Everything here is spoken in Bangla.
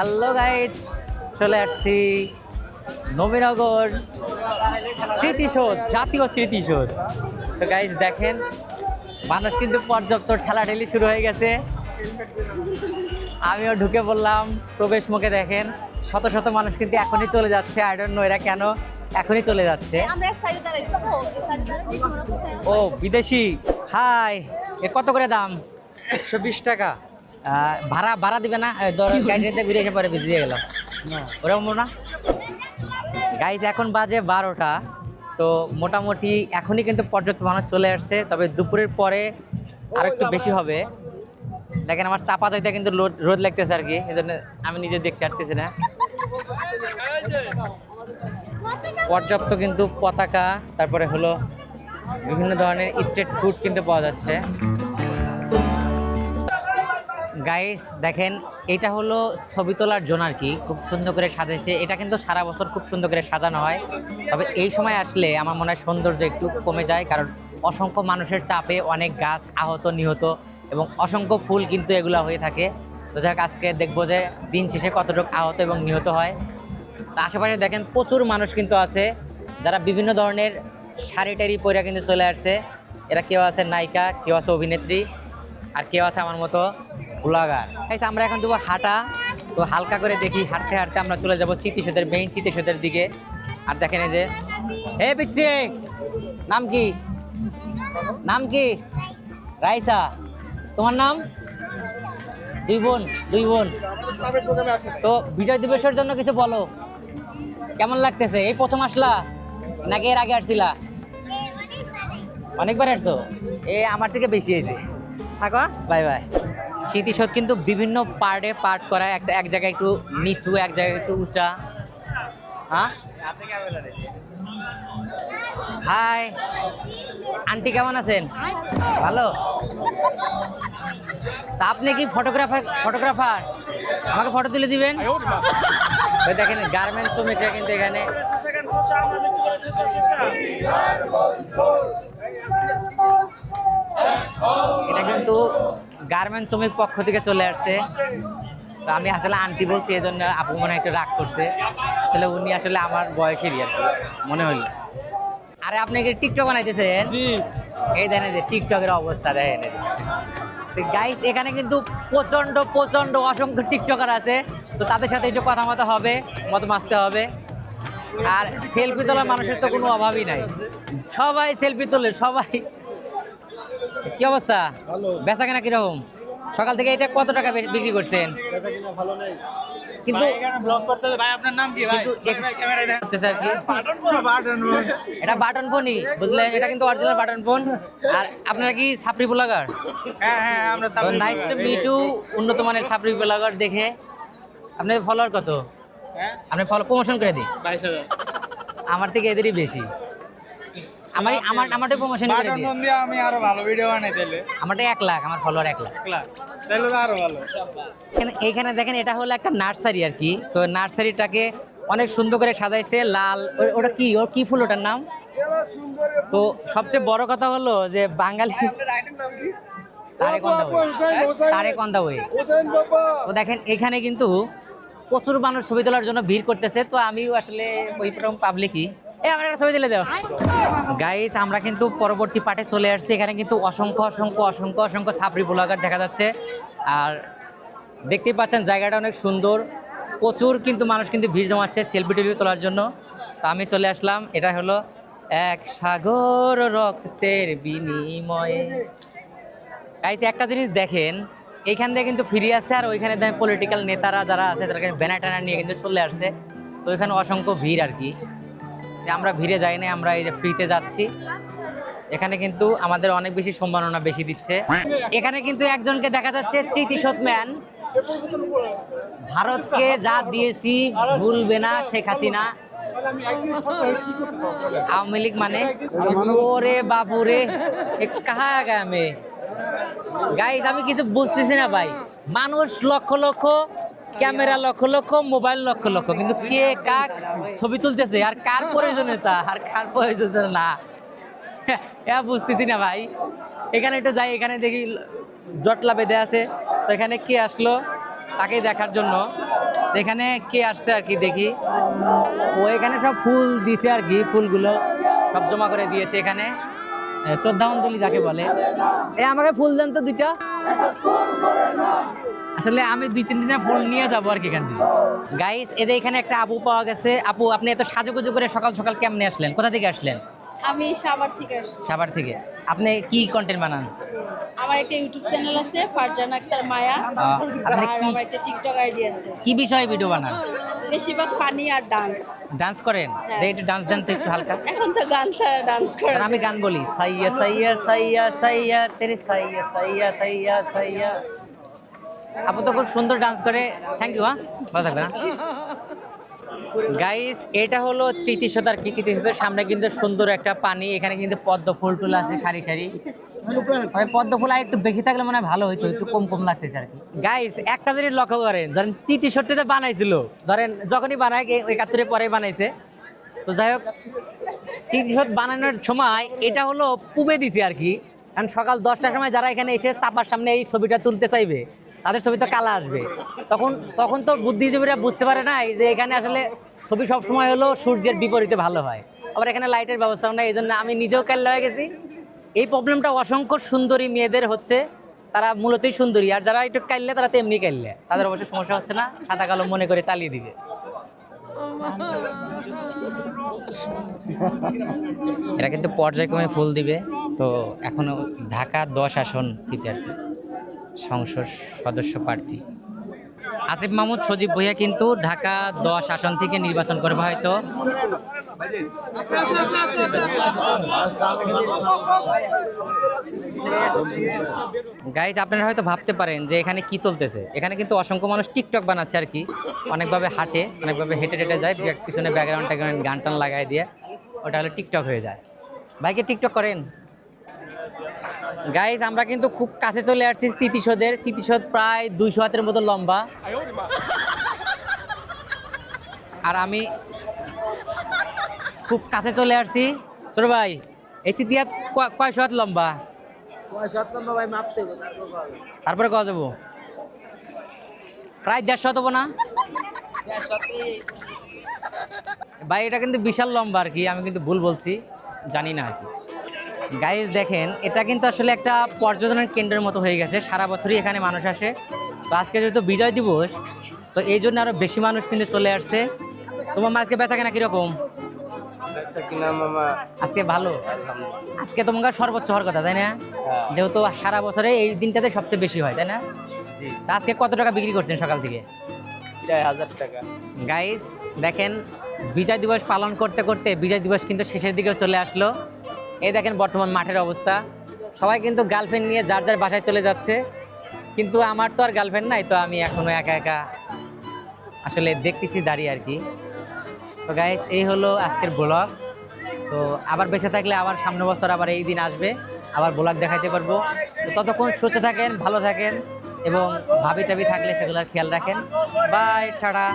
হ্যালো গাইজ, চলে আসছি নবীনগর স্মৃতিসৌধ, জাতীয় স্মৃতিসৌধ। তো গাইজ দেখেন, মানুষ কিন্তু পর্যাপ্ত ঠেলাঠেলি শুরু হয়ে গেছে। আমিও ঢুকে বললাম, প্রবেশ মুখে দেখেন শত শত মানুষ কিন্তু এখনই চলে যাচ্ছে। আই ডোন্ট নো এরা কেন এখনই চলে যাচ্ছে। ও বিদেশি, হাই, এ কত করে দাম? 120 টাকা। ভাড়া ভাড়া দিবে না? গাড়িতে ঘুরে এসে পরে দিয়ে গেলাম ওরকম না। গাইজ এখন বাজে 12টা, তো মোটামুটি এখনই কিন্তু পর্যাপ্ত মানুষ চলে আসছে। তবে দুপুরের পরে আর একটু বেশি হবে। দেখেন আমার চাপা যাইতে কিন্তু রোদ লাগতেছে আর কি, এই জন্য আমি নিজে দেখতে আসতেছি না। পর্যাপ্ত কিন্তু পতাকা, তারপরে হলো বিভিন্ন ধরনের স্ট্রিট ফুড কিন্তু পাওয়া যাচ্ছে। গাইস দেখেন, এটা হলো ছবি তোলার জন্য আর কি, খুব সুন্দর করে সাজাইছে। এটা কিন্তু সারা বছর খুব সুন্দর করে সাজানো হয়, তবে এই সময় আসলে আমার মনে হয় সৌন্দর্য একটু কমে যায়, কারণ অসংখ্য মানুষের চাপে অনেক গাছ আহত নিহত এবং অসংখ্য ফুল কিন্তু এগুলো হয়ে থাকে। তো যাক, আজকে দেখবো যে দিন শেষে কতটুকু আহত এবং নিহত হয়। তা আশেপাশে দেখেন প্রচুর মানুষ কিন্তু আছে, যারা বিভিন্ন ধরনের শাড়ি টাড়ি পরে কিন্তু চলে আসছে। এরা কেউ আছে নায়িকা, কেউ আছে অভিনেত্রী, আর কেউ আছে আমার মতো ব্লগার। আমরা এখন দেবো হাঁটা, তো হালকা করে দেখি হাঁটতে হাঁটতে আমরা চলে যাবো স্মৃতিসৌধের, মেইন স্মৃতিসৌধের দিকে। আর দেখেন এই যে, হে পিচ্ছি, নাম কি? নাম কি? রাইসা। তোমার নাম? দুই বোন, দুই বোন। তো বিজয় দিবসের জন্য কিছু বলো, কেমন লাগতেছে? এই প্রথম আসলা নাকি এর আগে আসছিলা? অনেকবার আসছো? আমার থেকে বেশি হয়েছে। থাকো, বাই বাই। স্মৃতিসৌধ কিন্তু বিভিন্ন পার্টে পার্ট করা, একটা এক জায়গায় একটু নিচু, এক জায়গায় একটু উঁচা। হ্যাঁ, হাই আন্টি, কেমন আছেন? ভালো। তা আপনি কি ফটোগ্রাফার? আমাকে ফটো তুলে দিবেন। ওই দেখেন গার্মেন্টস শ্রমিকরা কিন্তু এখানে। এটা কিন্তু গার্মেন্টস শ্রমিক পক্ষ থেকে চলে আসছে। তো আমি আসলে আন্টি বলছি, এই জন্য আপু মনে হয় একটু রাগ করছে। আসলে উনি আসলে আমার বয়সেরই আর কি মনে হইল। আরে আপনি কি টিকটক বানাইতেছেন? জি। এই দেখেন যে টিকটকের অবস্থা দেখেন। গাইস, এখানে কিন্তু প্রচন্ড প্রচন্ড অসংখ্য টিকটকার আছে, তো তাদের সাথে একটু কথা মতো হবে, মত মাসতে হবে। আর সেলফি তোলার মানুষের তো কোনো অভাবই নাই, সবাই সেলফি তোলে সবাই। কি অবস্থা? বেচা কেনা কিরকম? সকাল থেকে এটা কত টাকা বিক্রি করছেন? কিন্তু এটা বাটন ফোনই, বুঝলেন? এটা কিন্তু অরিজিনাল বাটন ফোন। আর আপনারা কি সাপড়ি ব্লগার? হ্যাঁ, আমরা নাইস টু মিট ইউ। উন্নত মানের সাপড়ি ব্লগার দেখে। আপনাদের ফলোয়ার কত? আপনি প্রমোশন করে দিই। 22,000। আমার থেকে এদেরই বেশি। আমারটা প্রমোশন করে দিই। আমি আরো ভালো ভিডিও বানাই তাইলে। আমারটা 1 লাখ, আমার ফলোয়ার 1 লাখ। তাইলে তো আরো ভালো। এইখানে দেখেন, এটা হলো একটা নার্সারি আর কি। তো নার্সারিটাকে অনেক সুন্দর করে সাজাইছে, লাল। ওটা কি, ওর কি ফুল, ওটার নাম? তো সবচেয়ে বড় কথা হলো যে বাঙালি তারেক অন দা ওয়ে। তো দেখেন এখানে কিন্তু প্রচুর মানুষ ছবি তোলার জন্য ভিড় করতেছে। তো আমিও আসলে ওই প্রথম পাবলিকই, আমার একটা ছবি দিলে দাও। গাইস, আমরা কিন্তু পরবর্তী পার্টে চলে আসছি। এখানে কিন্তু অসংখ্য অসংখ্য অসংখ্য অসংখ্য ছাপড়ি ব্লগার দেখা যাচ্ছে। আর দেখতেই পাচ্ছেন জায়গাটা অনেক সুন্দর, প্রচুর কিন্তু মানুষ কিন্তু ভিড় জমাচ্ছে সেলফি টেলফি তোলার জন্য। তো আমি চলে আসলাম। এটা হলো এক সাগর রক্তের বিনিময়ে। গাইস, একটা জিনিস দেখেন, এইখান থেকে কিন্তু ফিরে আসছে, আর ওইখানে পলিটিক্যাল নেতারা যারা আছে তারা ব্যানার ট্যানার নিয়ে কিন্তু চলে আসছে। তো ওইখানে অসংখ্য ভিড় আর কি। আমরা ভিড়ে যাই না, আমরা এই যে ফ্রিতে যাচ্ছি। এখানে কিন্তু আমাদের অনেক বেশি সম্মাননা বেশি দিচ্ছে। এখানে কিন্তু একজনকে দেখা যাচ্ছে স্মৃতিসৌধ ম্যান। ভারতকে যা দিয়েছি ভুলবে না শেখ হাসিনা। আওয়ামী লীগ মানে ওরে বাবুরে, কাহা গায়া মে। গাইজ, আমি কিছু বুঝতেছি না ভাই। মানুষ লক্ষ লক্ষ, ক্যামেরা লক্ষ লক্ষ, মোবাইল লক্ষ লক্ষ, কিন্তু কে কার ছবি তুলতেছে আর কার প্রয়োজনীয়তা আর কার প্রয়োজনীয়তা না, বুঝতেছি না ভাই। এখানে একটু যাই, এখানে দেখি জটলা বেঁধে আছে। তো এখানে কে আসলো তাকে দেখার জন্য। এখানে কে আসছে আর কি দেখি। ও এখানে সব ফুল দিছে আর কি, ফুলগুলো সব জমা করে দিয়েছে এখানে, শ্রদ্ধাঞ্জলি যাকে বলে। আমাকে ফুল দেন তো দুইটা। আসলে আমি 2-3 দিনে ফুল নিয়ে যাবো আর কি এখান থেকে। গাইস, এদের এখানে একটা আপু পাওয়া গেছে। আপু, আপনি এত সাজুগুজু করে সকাল সকাল কেমনে আসলেন? কোথা থেকে আসলেন? আমি সাভার থেকে আসছি। সাভার থেকে। আপনি কি কন্টেন্ট বানান? আমার একটা ইউটিউব চ্যানেল আছে, ফারজানা আক্তার মায়া। আপনি আর কি আমার একটা টিকটক আইডি আছে। কি বিষয়ে ভিডিও বানান? বেশিরভাগ ফানি আর ডান্স। ডান্স করেন? হ্যাঁ। একটু ডান্স দেন তো একটু হালকা। এখন তো গান ছাড়া ডান্স করে আর আমি গান বলি, সাইয়া সাইয়া সাইয়া সাইয়া তেরে সাইয়া সাইয়া সাইয়া সাইয়া। আপু তো খুব সুন্দর ডান্স করে। Thank you. ভালো থাকবেন। গাইস, এটা হলো স্মৃতিসৌধ আর কি। স্মৃতিসৌধের সামনে কিন্তু সুন্দর একটা পানি, এখানে কিন্তু পদ্ম ফুল টুল আছে সারি সারি। তবে পদ্ম ফুল আর একটু বেশি থাকলে মনে হয় ভালো হইতো, একটু কম কম লাগতেছে আর কি। গাইস, একটা জিনিস লক্ষ্য করেন, ধরেন স্মৃতিসৌধটা বানাইছিল, ধরেন যখনই বানায় 71 পরে বানাইছে, তো যাই হোক স্মৃতিসৌধ বানানোর সময় এটা হলো পুবে দিছে আর কি। কারণ সকাল 10টার সময় যারা এখানে এসে চাপার সামনে এই ছবিটা তুলতে চাইবে, তাদের ছবি তো কালা আসবে। তখন তো বুদ্ধিজীবীরা বুঝতে পারে না যে এখানে আসলে ছবি সবসময় হলো সূর্যের বিপরীতে ভালো হয়। আবার এখানে লাইটের ব্যবস্থাও নেই, এই জন্য আমি নিজেও কাল্লা হয়ে গেছি। এই প্রবলেমটা অসংখ্য সুন্দরী মেয়েদের হচ্ছে, তারা মূলতই সুন্দরী, আর যারা একটু কাইলে তারা তো এমনি কাইলে, তাদের অবশ্য সমস্যা হচ্ছে না, সাদা কালো মনে করে চালিয়ে দিবে। এরা কিন্তু পর্যায়ক্রমে ফুল দিবে। তো এখনো ঢাকা 10 আসন থেকে আর কি সংসদ সদস্য প্রার্থী আসিফ মাহমুদ সজীব ভুঁইয়া কিন্তু ঢাকা 10 আসন থেকে নির্বাচন করবে হয়তো। গাইজ, আপনারা হয়তো ভাবতে পারেন যে এখানে কি চলতেছে। এখানে কিন্তু অসংখ্য মানুষ টিকটক বানাচ্ছে আর কি, অনেকভাবে হাঁটে, অনেকভাবে হেঁটে হেঁটে যায়, পিছনে ব্যাকগ্রাউন্ড গান টান লাগাই দিয়ে ওটা হলো টিকটক হয়ে যায়। ভাইকে টিকটক করেন? গাইজ, আমরা কিন্তু খুব কাছে চলে আসছি স্মৃতিসৌধের। স্মৃতিসৌধ প্রায় 200 হাতের মতো লম্বা, আর আমি খুব কাছে চলে আসছি। ছোট ভাই, এই স্মৃতিহাত কয়শো হাত লম্বা? তারপরে কয়া যাবো? প্রায় 150 হবো না ভাই? এটা কিন্তু বিশাল লম্বা আর কি, আমি কিন্তু ভুল বলছি, জানি না আর কি। গাইজ দেখেন, এটা কিন্তু আসলে একটা পর্যটনের কেন্দ্রের মতো হয়ে গেছে, সারা বছরই এখানে মানুষ আসে। তো আজকে যেহেতু বিজয় দিবস, তো এই জন্য আরো বেশি মানুষ কিন্তু চলে আসছে। তোমার আজকে বেচা কেনা কিরকম? আজকে ভালো। আজকে তোমার সর্বোচ্চ হওয়ার কথা, তাই না? যেহেতু সারা বছরে এই দিনটাতে সবচেয়ে বেশি হয়, তাই না? তা আজকে কত টাকা বিক্রি করছেন সকাল থেকে? 1000 টাকা। গাইস দেখেন, বিজয় দিবস পালন করতে করতে বিজয় দিবস কিন্তু শেষের দিকেও চলে আসলো। এই দেখেন বর্তমান মাঠের অবস্থা, সবাই কিন্তু গার্লফ্রেন্ড নিয়ে যার যার বাসায় চলে যাচ্ছে। কিন্তু আমার তো আর গার্লফ্রেন্ড নাই, তো আমি এখনো একা একা আসলে দেখতেছি দাঁড়িয়ে আর কি। তো গাইস, এই হলো আজকের ব্লগ। তো আবার বেঁচে থাকলে আবার সামনের বছর আবার এই দিন আসবে, আবার ব্লগ দেখাইতে পারবো। তো ততক্ষণ সুস্থ থাকেন, ভালো থাকেন, এবং ভাবি টাবি থাকলে সেগুলোর খেয়াল রাখেন। Bye, tata.